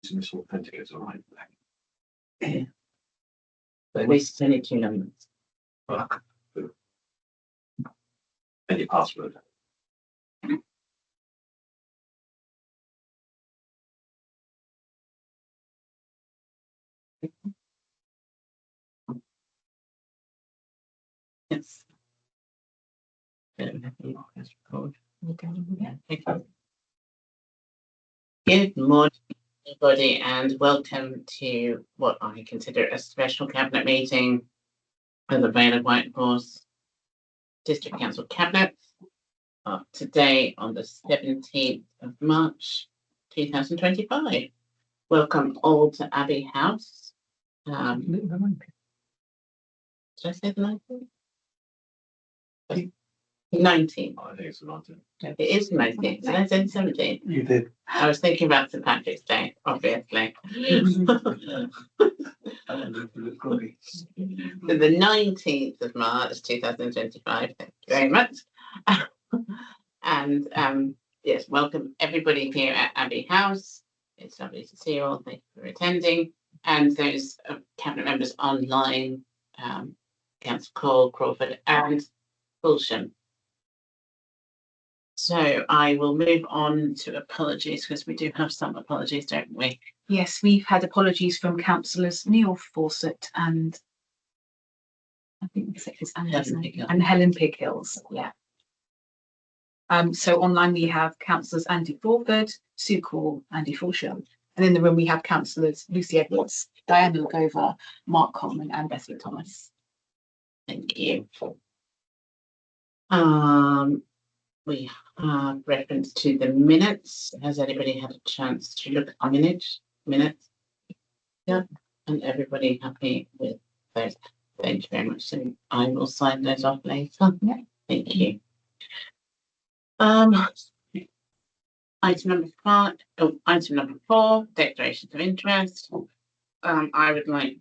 This authenticates all right. But at least it's only 2 numbers. And your password. Yes. Don't have any request record. Yeah, thank you. Good morning, everybody, and welcome to what I consider a special cabinet meeting of the Vale White Horse District Council Cabinet today on the 17th of March 2025. Welcome all to Abbey House. Did I say the 19th? 19th. I think it's the 19th. It is the 19th. Did I say the 17th? You did. I was thinking about St. Patrick's Day, obviously. The 19th of March 2025. Thank you very much. And yes, welcome everybody here at Abbey House. It's lovely to see you all. Thank you for attending. And those cabinet members online, Councillor Cole, Crawford, and Fulsham. So I will move on to apologies because we do have some apologies, don't we? Yes, we've had apologies from councillors Neil Fawcett and I think it's and Helen Pighills. Yeah. So online we have councillors Andy Fawford, Sue Call, Andy Fulsham, and in the room we have councillors Lucy Edwards, Diana Lagova, Mark Coleman, and Bethany Thomas. Thank you. We have reference to the minutes. Has anybody had a chance to look at minutes? Yeah, and everybody happy with those? Thank you very much. So I will sign those off later. Yeah. Thank you. Item number 4, declarations of interest. I would like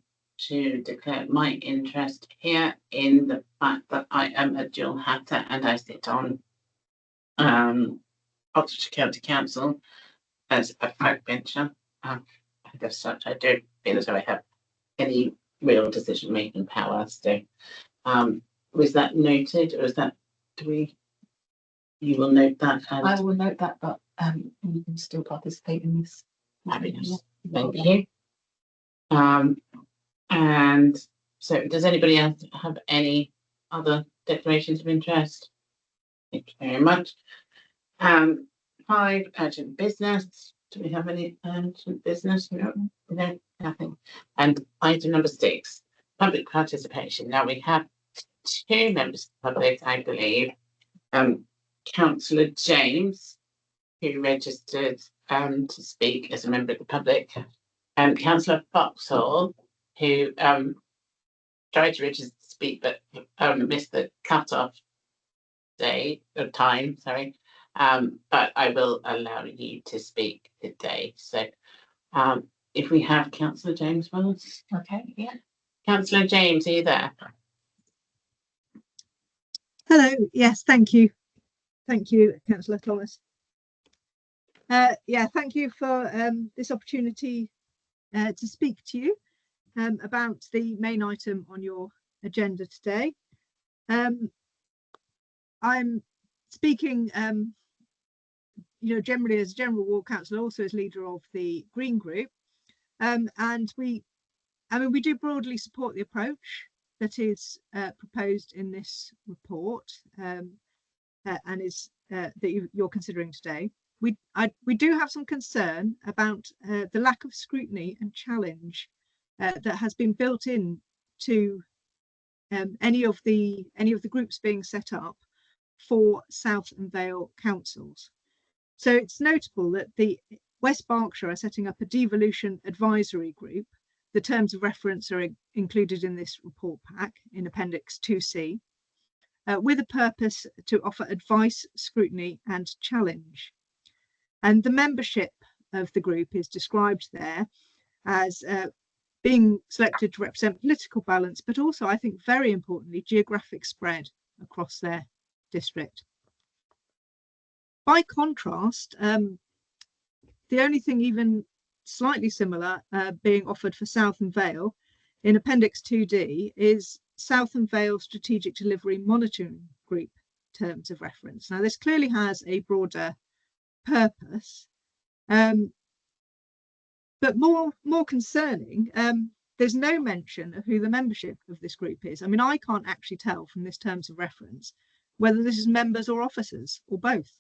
to declare my interest here in the fact that I am a dual hatter and I sit on Oxfordshire County Council as a backbencher. And as such, I don't feel as though I have any real decision making power. So, was that noted, or is that you will note that? I will note that, but you can still participate in this. Happiness. Thank you. And so, does anybody else have any other declarations of interest? Thank you very much. 5, urgent business. Do we have any urgent business? No, nothing. And item number 6, public participation. Now we have 2 members of the public, I believe. Councillor James, who registered to speak as a member of the public, and Councillor Foxhall, who tried to register to speak but missed the cut-off time, sorry. But I will allow you to speak today. So if we have Councillor James with us. Okay, yeah. Councillor James, are you there? Hello, yes, thank you. Thank you, Councillor Thomas. Yeah, thank you for this opportunity to speak to you about the main item on your agenda today. I'm speaking, generally as general ward councillor, also as leader of the Green Group, and we do broadly support the approach that is proposed in this report and is that you're considering today. We do have some concern about the lack of scrutiny and challenge that has been built in to any of the groups being set up for South and Vale councils. So it's notable that the West Berkshire are setting up a devolution advisory group. The terms of reference are included in this report pack in Appendix 2C, with a purpose to offer advice, scrutiny and challenge. And the membership of the group is described there as being selected to represent political balance, but also, I think, very importantly, geographic spread across their district. By contrast, the only thing even slightly similar, being offered for Southern Vale in Appendix 2D, is Southern Vale Strategic Delivery Monitoring Group terms of reference. Now, this clearly has a broader purpose, but more concerning, there's no mention of who the membership of this group is. I mean, I can't actually tell from this terms of reference whether this is members or officers or both.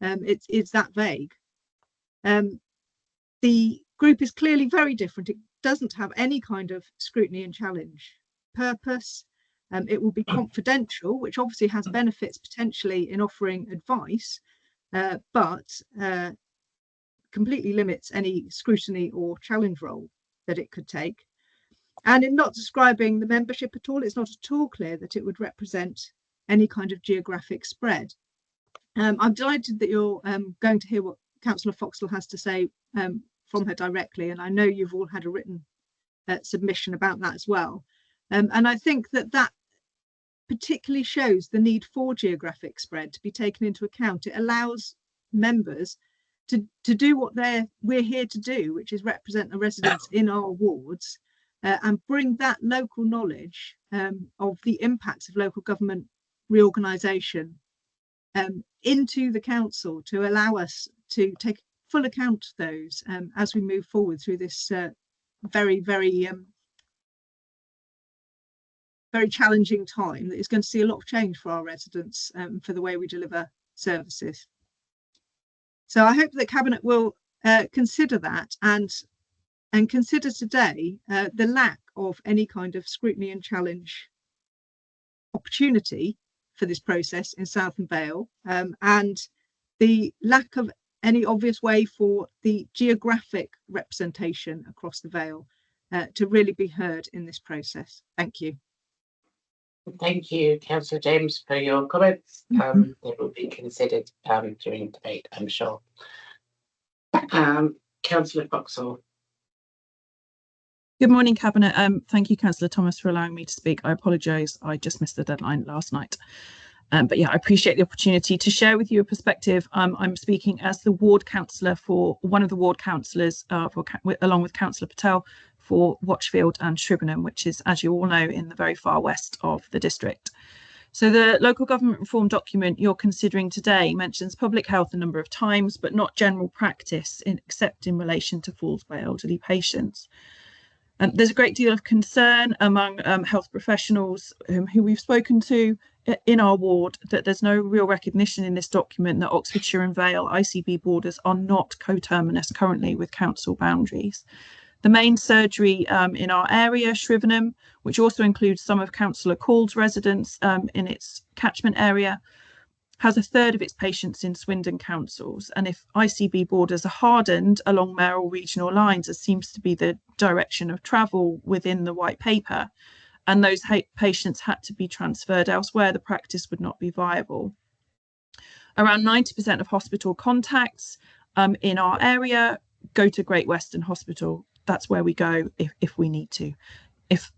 It's that vague. The group is clearly very different. It doesn't have any kind of scrutiny and challenge purpose. It will be confidential, which obviously has benefits potentially in offering advice, but completely limits any scrutiny or challenge role that it could take. And in not describing the membership at all, it's not at all clear that it would represent any kind of geographic spread. I'm delighted that you're going to hear what Councillor Foxall has to say from her directly, and I know you've all had a written submission about that as well. And I think that particularly shows the need for geographic spread to be taken into account. It allows members to do what we're here to do, which is represent the residents in our wards, and bring that local knowledge of the impacts of local government reorganisation into the council, to allow us to take full account of those as we move forward through this very challenging time that is going to see a lot of change for our residents, for the way we deliver services. So I hope that Cabinet will consider that and consider today the lack of any kind of scrutiny and challenge opportunity for this process in Southern Vale, and the lack of any obvious way for the geographic representation across the Vale to really be heard in this process. Thank you. Thank you, Councillor James, for your comments. They will be considered during debate, I'm sure. Councillor Foxall. Good morning, Cabinet. Thank you, Councillor Thomas, for allowing me to speak. I apologise, I just missed the deadline last night. But yeah, I appreciate the opportunity to share with you a perspective. I'm speaking as the ward councillor for one of the ward councillors, along with Councillor Patel, for Watchfield and Shrivenham, which is, as you all know, in the very far west of the district. So the local government reform document you're considering today mentions public health a number of times, but not general practice, except in relation to falls by elderly patients. There's a great deal of concern among health professionals who we've spoken to in our ward that there's no real recognition in this document that Oxfordshire and Vale ICB borders are not coterminous currently with council boundaries. The main surgery in our area, Shrivenham, which also includes some of Councillor Call's residents in its catchment area, has a third of its patients in Swindon councils. And if ICB borders are hardened along mayoral regional lines, as seems to be the direction of travel within the white paper, and those patients had to be transferred elsewhere, the practice would not be viable. Around 90% of hospital contacts in our area go to Great Western Hospital. That's where we go if we need to. If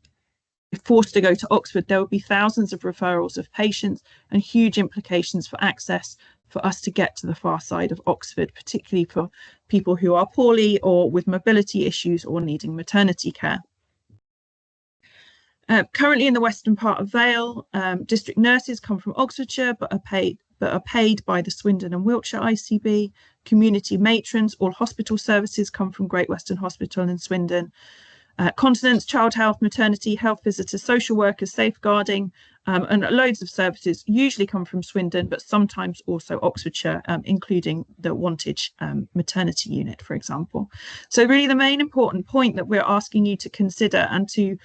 forced to go to Oxford, there will be thousands of referrals of patients and huge implications for access for us to get to the far side of Oxford, particularly for people who are poorly or with mobility issues or needing maternity care. Currently in the western part of Vale, district nurses come from Oxfordshire but are paid by the Swindon and Wiltshire ICB. Community matrons, all hospital services come from Great Western Hospital in Swindon. Continence, child health, maternity, health visitors, social workers, safeguarding, and loads of services usually come from Swindon, but sometimes also Oxfordshire, including the Wantage maternity unit, for example. So really the main important point that we're asking you to consider and to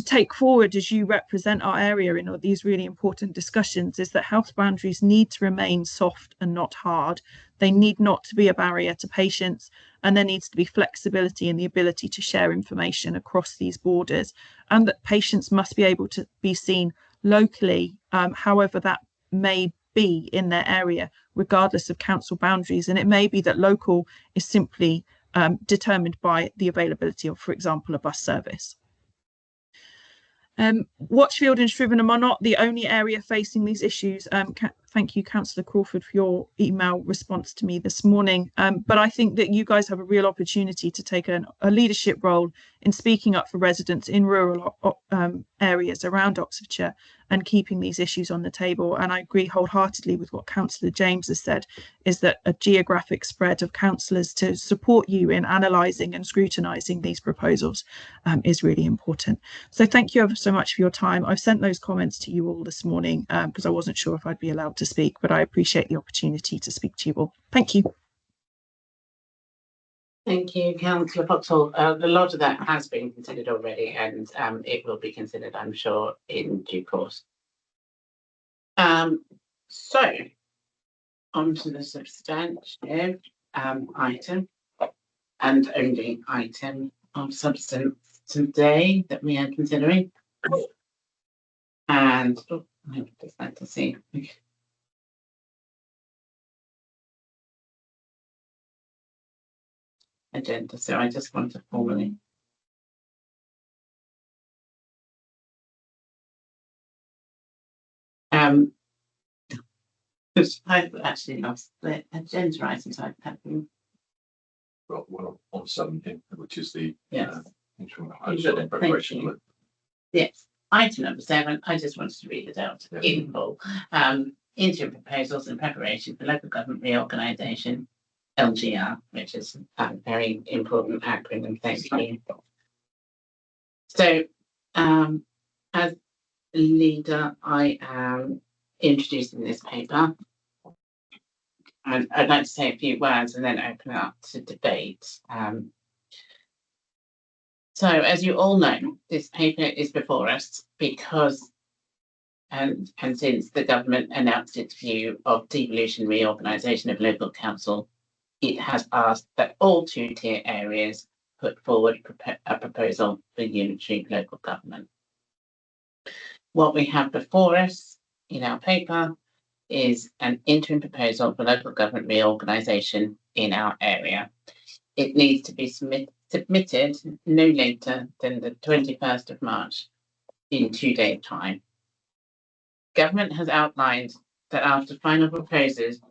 take forward as you represent our area in all these really important discussions is that health boundaries need to remain soft and not hard. They need not to be a barrier to patients, and there needs to be flexibility in the ability to share information across these borders, and that patients must be able to be seen locally, however that may be in their area, regardless of council boundaries. And it may be that local is simply determined by the availability of, for example, a bus service. Watchfield and Shrivenham are not the only area facing these issues. thank you, Councillor Crawford, for your email response to me this morning. But I think that you guys have a real opportunity to take a leadership role in speaking up for residents in rural areas around Oxfordshire and keeping these issues on the table. And I agree wholeheartedly with what Councillor James has said, is that a geographic spread of councillors to support you in analysing and scrutinising these proposals is really important. So thank you ever so much for your time. I've sent those comments to you all this morning because I wasn't sure if I'd be allowed to speak, but I appreciate the opportunity to speak to you all. Thank you. Thank you, Councillor Foxhall. A lot of that has been considered already, and it will be considered, I'm sure, in due course. So, on to the substantive item, and only item of substance today that we are considering. And I just like to see. Agenda, so I just want to formally I've actually lost the agenda items I've had them. Got one on 17, which is the Yes. interim Thank proposal in preparation you. for Yes, item number 7, I just wanted to read it out Yeah. in full. Interim proposals in preparation for local government reorganisation, LGR, which is a very important acronym, thank you. So, as leader, I am introducing this paper. And I'd like to say a few words and then open it up to debate. So, as you all know, this paper is before us because, and since the government announced its view of devolution reorganisation of local council, it has asked that all 2-tier areas put forward a proposal for unitary local government. What we have before us in our paper is an interim proposal for local government reorganisation in our area. It needs to be submitted no later than the 21st of March in 2 days' time. Government has outlined that after final proposals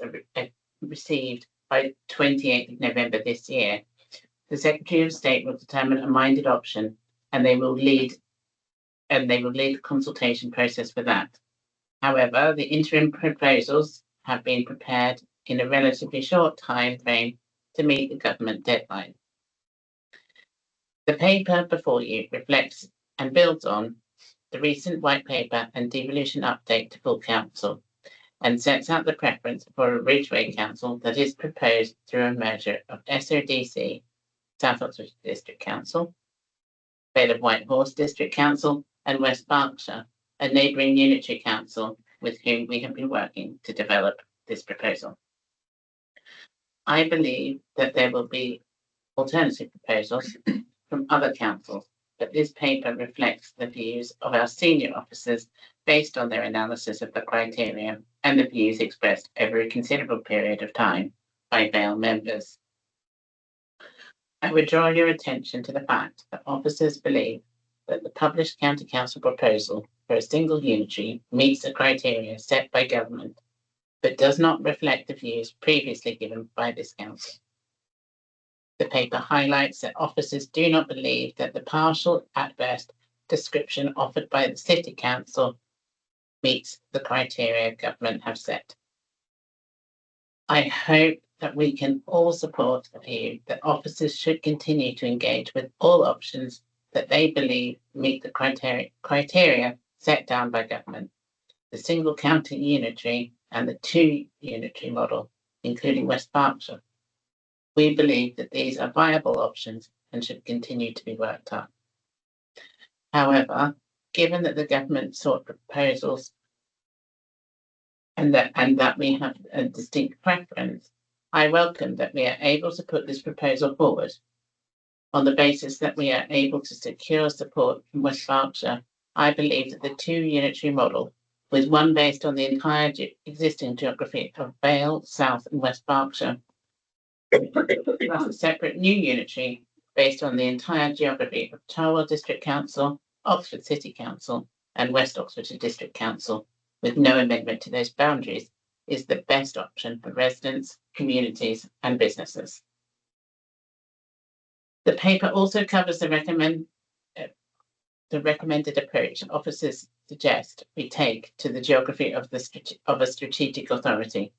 are received by 28th of November this year, the Secretary of State will determine a minded option and they will lead the consultation process for that. However, the interim proposals have been prepared in a relatively short time frame to meet the government deadline. The paper before you reflects and builds on the recent white paper and devolution update to full council and sets out the preference for a Ridgeway Council that is proposed through a merger of SODC, South Oxfordshire District Council, Vale of Whitehorse District Council, and West Berkshire, a neighbouring unitary council with whom we have been working to develop this proposal. I believe that there will be alternative proposals from other councils, but this paper reflects the views of our senior officers based on their analysis of the criteria and the views expressed over a considerable period of time by Vale members. I would draw your attention to the fact that officers believe that the published county council proposal for a single unitary meets the criteria set by government, but does not reflect the views previously given by this council. The paper highlights that officers do not believe that the partial, at best, description offered by the City Council meets the criteria government have set. I hope that we can all support the view that officers should continue to engage with all options that they believe meet the criteria set down by government, the single county unitary and the 2 unitary model, including West Berkshire. We believe that these are viable options and should continue to be worked on. However, given that the government sought proposals and that we have a distinct preference, I welcome that we are able to put this proposal forward. On the basis that we are able to secure support from West Berkshire, I believe that the 2 unitary model, with one based on the entire existing geography of Vale, South and West Berkshire, plus a separate new unitary based on the entire geography of Tarwell District Council, Oxford City Council and West Oxfordshire District Council, with no amendment to those boundaries is the best option for residents, communities and businesses. The paper also covers the recommended approach officers suggest we take to the geography of a strategic authority,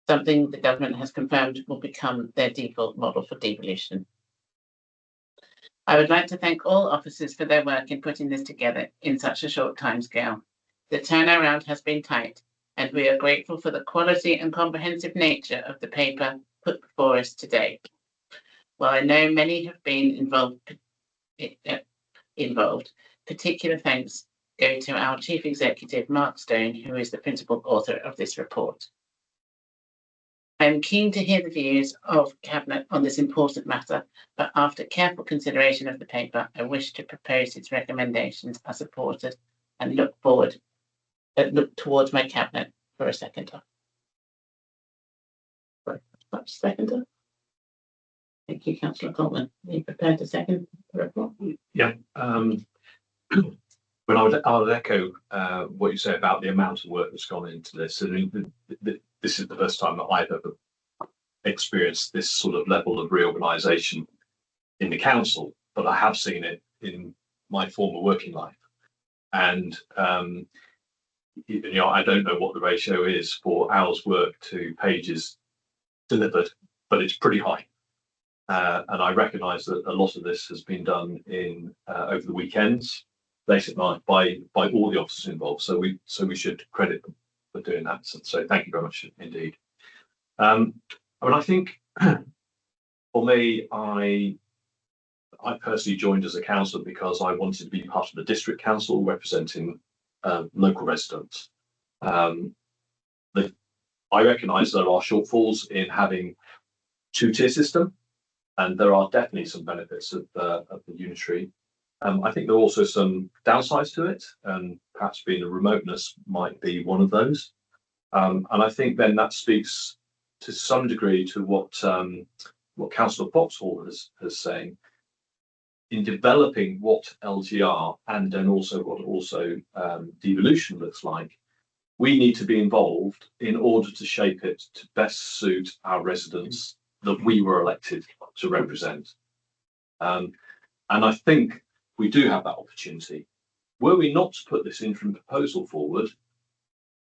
something the government has confirmed will become their default model for devolution. I would like to thank all officers for their work in putting this together in such a short timescale. The turnaround has been tight, and we are grateful for the quality and comprehensive nature of the paper put before us today. While I know many have been involved, particular thanks go to our Chief Executive, Mark Stone, who is the principal author of this report. I am keen to hear the views of Cabinet on this important matter, but after careful consideration of the paper, I wish to propose its recommendations as supported and look towards my Cabinet for a seconder. Seconder. Thank you, Councillor Coleman. Are you prepared to second the report? Yeah. But I would echo what you say about the amount of work that's gone into this. I mean, this is the first time that I've ever experienced this sort of level of reorganisation in the council, but I have seen it in my former working life. And you know, I don't know what the ratio is for hours work to pages delivered, but it's pretty high. And I recognise that a lot of this has been done in over the weekends, late at night, by all the officers involved. So we should credit them for doing that. So thank you very much indeed. I mean, I think for me, I personally joined as a councillor because I wanted to be part of the district council representing local residents. I recognise there are shortfalls in having two-tier system, and there are definitely some benefits of the unitary. I think there are also some downsides to it, and perhaps being a remoteness might be one of those. And I think then that speaks to some degree to what Councillor Foxhall has saying in developing what LGR and then also what devolution looks like. We need to be involved in order to shape it to best suit our residents that we were elected to represent. And I think we do have that opportunity. Were we not to put this interim proposal forward,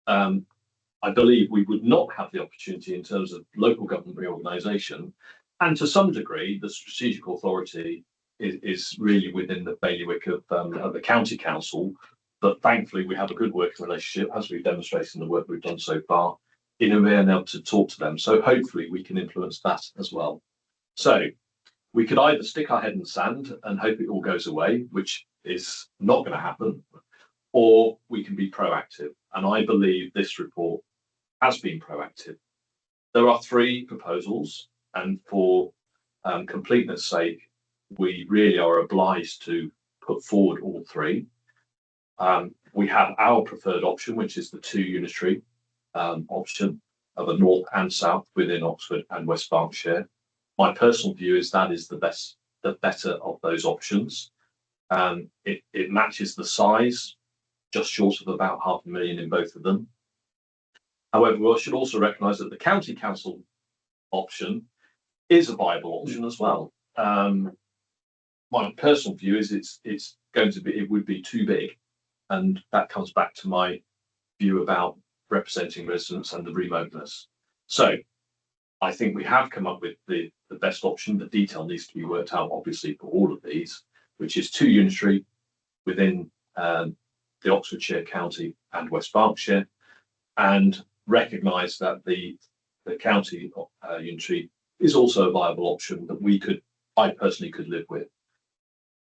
I believe we would not have the opportunity in terms of local government reorganisation, and to some degree the strategic authority is really within the bailiwick of the county council. But thankfully we have a good working relationship, as we've demonstrated in the work we've done so far, in being able to talk to them. So hopefully we can influence that as well. So we could either stick our head in the sand and hope it all goes away, which is not going to happen, or we can be proactive. And I believe this report has been proactive. There are 3 proposals, and for completeness sake, we really are obliged to put forward all 3. We have our preferred option, which is the 2 unitary option of a north and south within Oxford and West Berkshire. My personal view is that is the better of those options. It matches the size, just short of about $500,000 in both of them. However, we should also recognise that the county council option is a viable option as well. My personal view is it would be too big, and that comes back to my view about representing residents and the remoteness. So I think we have come up with the best option. The detail needs to be worked out, obviously, for all of these, which is 2 unitary within the Oxfordshire County and West Berkshire, and recognise that the county unitary is also a viable option that I personally could live with.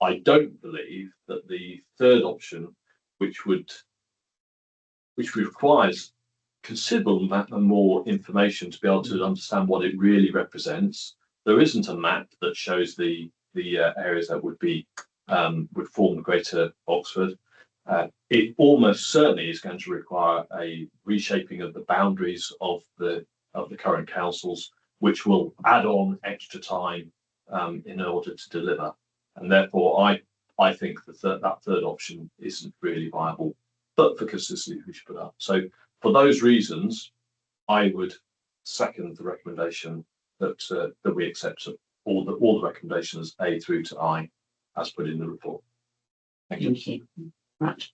I don't believe that the 3rd option, which requires considerable amount more information to be able to understand what it really represents. There isn't a map that shows the areas that would form the Greater Oxford. It almost certainly is going to require a reshaping of the boundaries of the current councils, which will add on extra time in order to deliver. And therefore, I think that 3rd option isn't really viable but for consistency, we should put up. So for those reasons, I would second the recommendation that that we accept all the recommendations A through to I as put in the report. Thank you. Thank you. Right.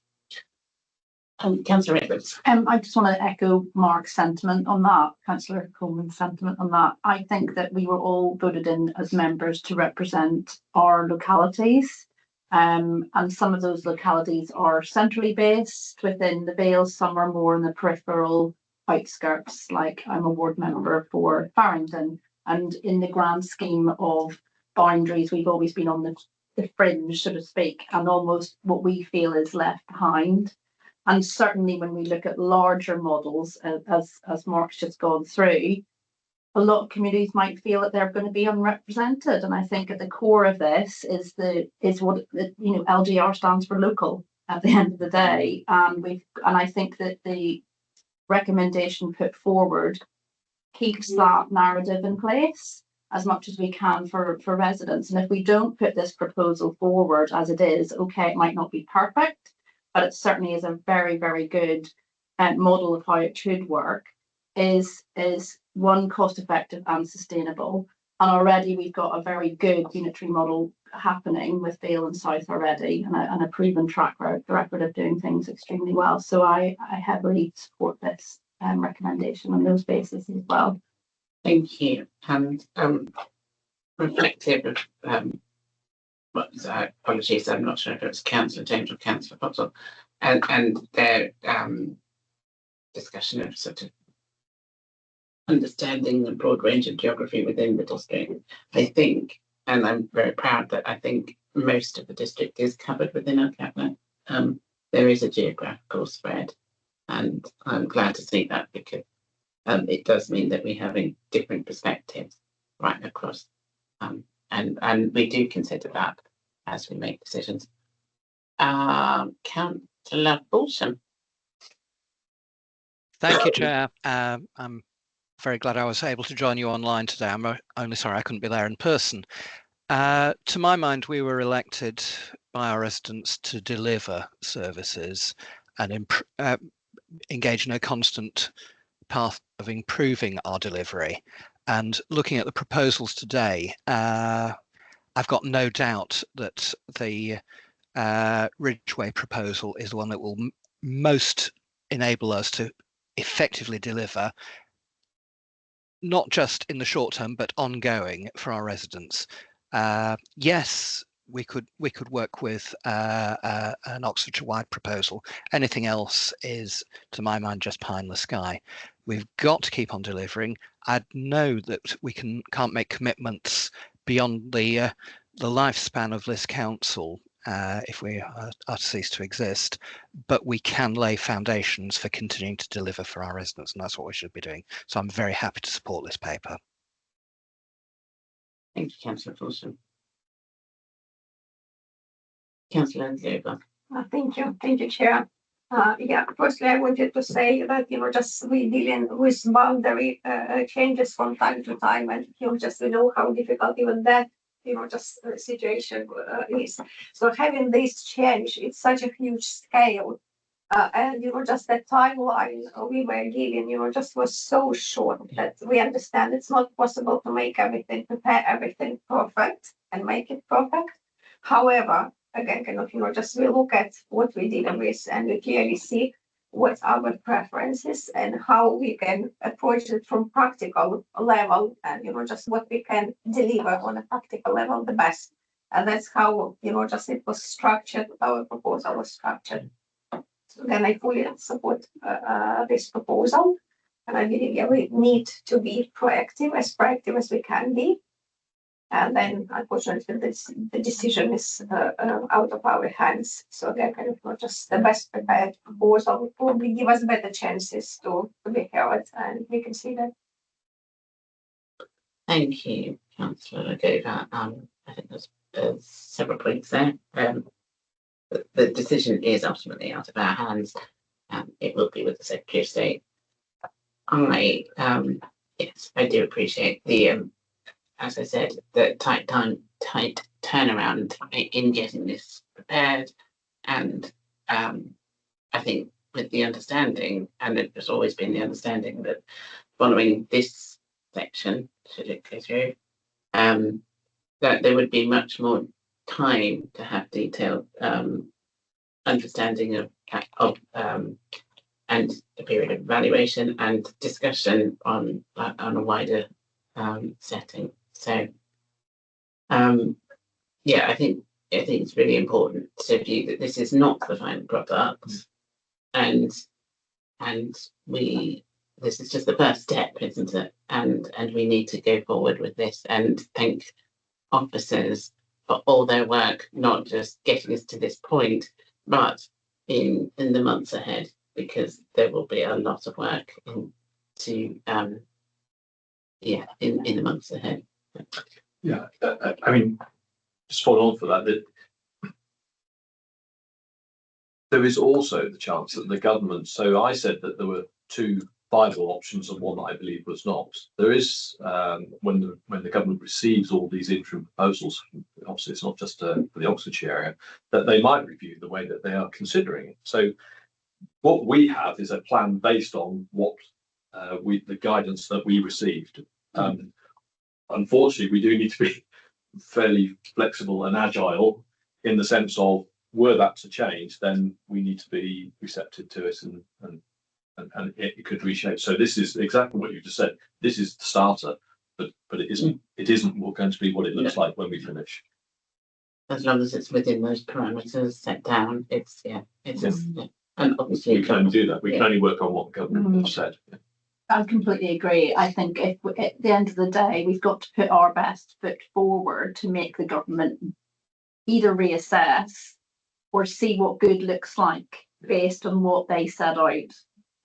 Councillor Edwards. I just want to echo Mark's sentiment on that, Councillor Coleman's sentiment on that. I think that we were all voted in as members to represent our localities. And some of those localities are centrally based within the Vale, some are more in the peripheral outskirts, like I'm a ward member for Farringdon. And in the grand scheme of boundaries, we've always been on the fringe, so to speak, and almost what we feel is left behind. And certainly when we look at larger models, as Mark's just gone through, a lot of communities might feel that they're going to be unrepresented. And I think at the core of this is what LGR stands for local at the end of the day. And I think that the recommendation put forward keeps that narrative in place as much as we can for residents. And if we don't put this proposal forward as it is, okay, it might not be perfect, but it certainly is a very, very good model of how it should work, is one, cost effective and sustainable. And already we've got a very good unitary model happening with Vale and South already, and a proven track record of doing things extremely well. So I heavily support this recommendation on those bases as well. Thank you. And reflective of apologies, I'm not sure if it was Councillor James or Councillor Pottle, and their discussion of sort of understanding the broad range of geography within the district. I think, and I'm very proud that I think most of the district is covered within our cabinet. There is a geographical spread, and I'm glad to see that, because it does mean that we're having different perspectives right across, and we do consider that as we make decisions. Councillor Balsham. Thank you, Chair. I'm very glad I was able to join you online today. I'm only sorry I couldn't be there in person. To my mind, we were elected by our residents to deliver services and engage in a constant path of improving our delivery. And looking at the proposals today, I've got no doubt that the Ridgeway proposal is the one that will most enable us to effectively deliver, not just in the short term, but ongoing for our residents. Yes, we could work with an Oxfordshire-wide proposal. Anything else is, to my mind, just pie in the sky. We've got to keep on delivering. I know that we can't make commitments beyond the lifespan of this council if we are to cease to exist, but we can lay foundations for continuing to deliver for our residents, and that's what we should be doing. So I'm very happy to support this paper. Thank you, Councillor Wilson. Councillor Glover. Thank you, Chair. Yeah, firstly, I wanted to say that, just we dealing with boundary changes from time to time, and just we know how difficult even that just situation is. So having this change, it's such a huge scale, and just that timeline we were given, just was so short that we understand it's not possible to make everything, prepare everything perfect and make it perfect. However, again, just we look at what we deal with, and we clearly see what our preferences and how we can approach it from practical level, and just what we can deliver on a practical level the best. And that's how just it was structured. Our proposal was structured. So then I fully support this proposal, and I believe we need to be proactive as we can be. And then, unfortunately, the decision is out of our hands. So they're not just the best prepared proposal would probably give us better chances to be heard, and we can see that. Thank you, Councillor Glover. I think there's several points there. The decision is ultimately out of our hands. It will be with the Secretary of State. Yes, I do appreciate the as I said, the tight turnaround in getting this prepared, and I think with the understanding, and it has always been the understanding that following this section, should it go through, that there would be much more time to have detailed understanding of and a period of evaluation and discussion on a wider setting. So yeah, I think it's really important to view that this is not the final product, and this is just the first step, isn't it? And we need to go forward with this and thank officers for all their work, not just getting us to this point, but in the months ahead, because there will be a lot of work in the months ahead. Yeah, I mean, just follow on for that there is also the chance that the government, so I said that there were two viable options and one that I believe was not. There is, when the government receives all these interim proposals, obviously it's not just for the Oxfordshire area, that they might review the way that they are considering. So what we have is a plan based on what the guidance that we received. Unfortunately, we do need to be fairly flexible and agile in the sense of, were that to change, then we need to be receptive to it and it could reshape. So this is exactly what you just said. This is the starter, but it isn't going to be what it looks like when we finish. As long as it's within those parameters set down, and obviously we can only do that. We can only work on what the government has said. Yeah. I completely agree. I think if at the end of the day, we've got to put our best foot forward to make the government either reassess or see what good looks like based on what they set out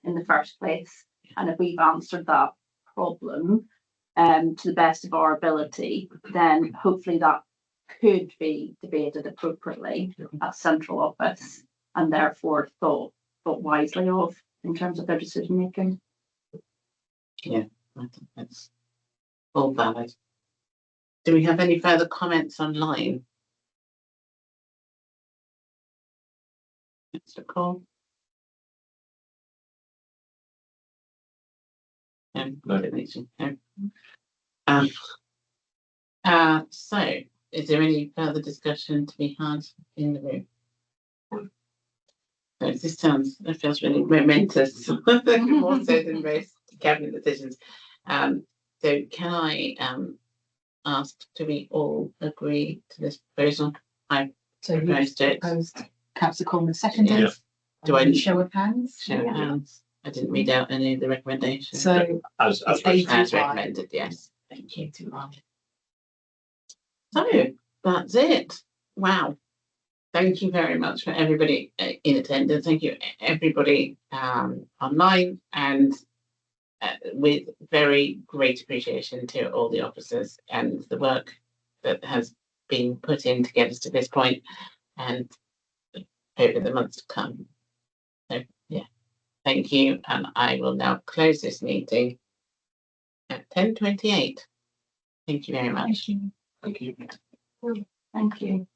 in the first place. And if we've answered that problem to the best of our ability, then hopefully that could be debated appropriately at central office and therefore thought wisely of in terms of their decision making. Yeah, I think that's all valid. Do we have any further comments online? Mr. Cole? No, No. don't need to. No. So, is there any further discussion to be had in the room? No, it feels really momentous, more so than most cabinet decisions. So can I ask, do we all agree to this proposal? I proposed it. Councillor Coleman seconded. Yeah. Do I Show of hands? show of hands? I didn't read out any of the recommendations. So As it's As 80. recommended, yes. Thank you. So that's it. Wow. Thank you very much for everybody in attendance. Thank you everybody online, and with very great appreciation to all the officers and the work that has been put in to get us to this point and over the months to come. So yeah, thank you, and I will now close this meeting at 10:28. Thank you very much. Thank you. Thank you. Thank you.